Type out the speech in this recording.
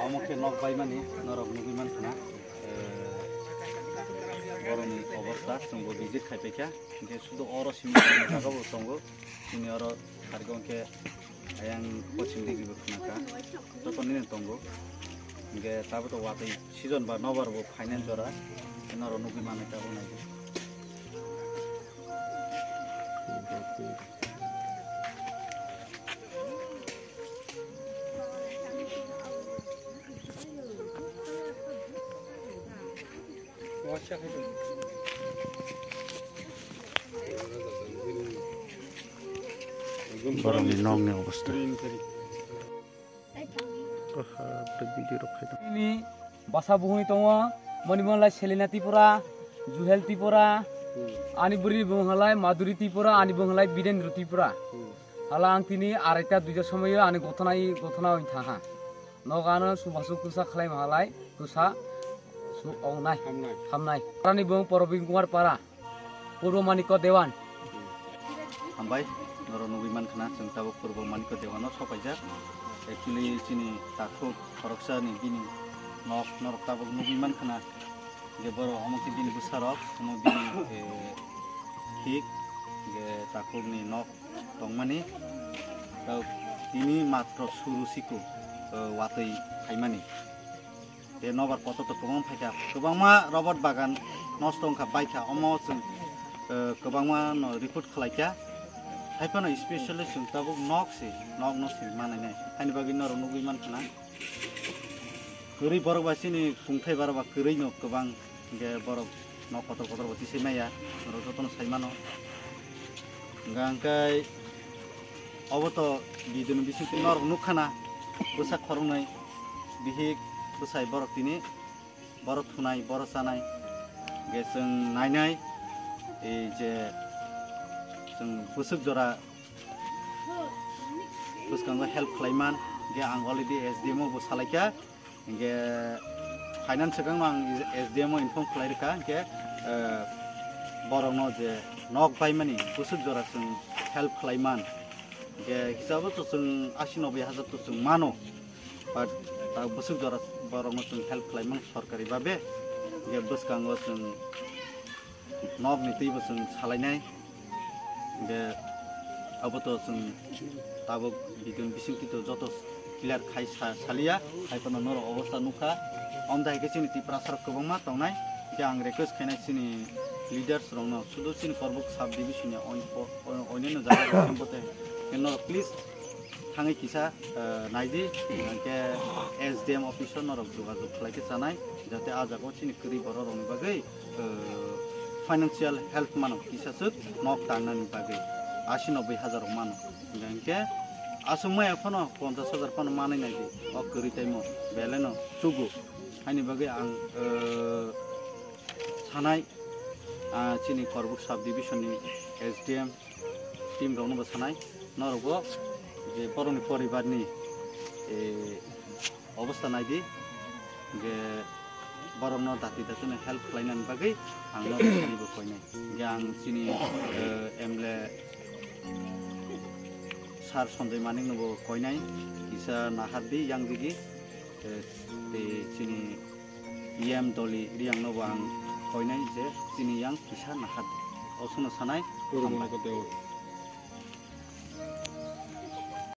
Amok nok bai mani norok nugi man khana boroni obostha sungbo visit khaipekha ke sudu oro simi jaga bo songo sini oro hargonke ayang coaching digi bo khana ka to ninen tongo ke tabo to watai season ba nobar bo finance jora noro nugi man ka bo nai Barang ini nong nih obsta. Ini basa buhuni tongo, manimalai Selena Tripura, Juhel Tripura, ani buri bungalai Maduri Tripura, ani bungalai Birendra Tripura. Halang tini areta duja somoyo ani gotona inthaha. Nogana subasu kusa khalai mahalai kusa su ongnai hamnai. Rani bung Porobing Kumar Para, Purwo Maniko Dewan. Hambai. Noro nugiman khana जों Tabo Purwo Maniko Dewan सफायजा actually chini takho khoroksa ni bini nok Tabo nugiman khana ge boro amoki bini busarok mo bini hik ge takho ni nok tongmani tau tini matro surusiku watoi haimani te nobar poto to kobang phaika kobangma robot bagan nostong kha baika omo जों kobangma no report khlaika Haipano especially sung tabuk nok si mana ne. Hani bagi noro nugi man kana. Kuri borok basi ni kungthai baraba kuri no kebang ge borok nok kotor bati si maya. Noro jotono saimano. Gangkai oboto bidun bising nor nukhana busak khorunai bihik busai borok tini borok thunai borok sanai ge sung nainai e je जों busuk jora buskanggo help khlaiman ge ang already SDMO bo salaika ge finance gang ang SDMO inform khlairka ge borongno je nok baimani busuk jora जों help khlaiman ge hisabo to जों 80-90,000 to जों mano but ta busuk jora borongno जों help khlaiman sarkari babe ge buskanggo जों nok nitei bo जों salainai ge aboto जों tabo bidun bisingti to joto clear khai salia haipano noro obostha nukha omdai ke chini tiprasar kobangma tongnai ge ang request khainai chini leaders rongno sudu chini korbuk sub division ni onino jaga simbote kenno please thangai kisa naidi ke SDM officer norok jogajog khlaike chanai jate ajago chini kri boro rongni bagai financial help mano kisasuk nok tangnani bagai 80-90,000 mano gangke asumai efono 50,000 pano manai nai di o kuri taimo beleno chugu hani bagai ang sanai chini korbuk sub division ni SDM team rongno sanai norogo je poroni poribar ni obostha nai di ge borongno dati help khlainan bagai ang no ni bo koinai yang chini emle sar Sanjay Manik no bo koinai isa nahardi yang digi te chini EM doli riang no bang koinai je chini yang kisa nahardi osono sanai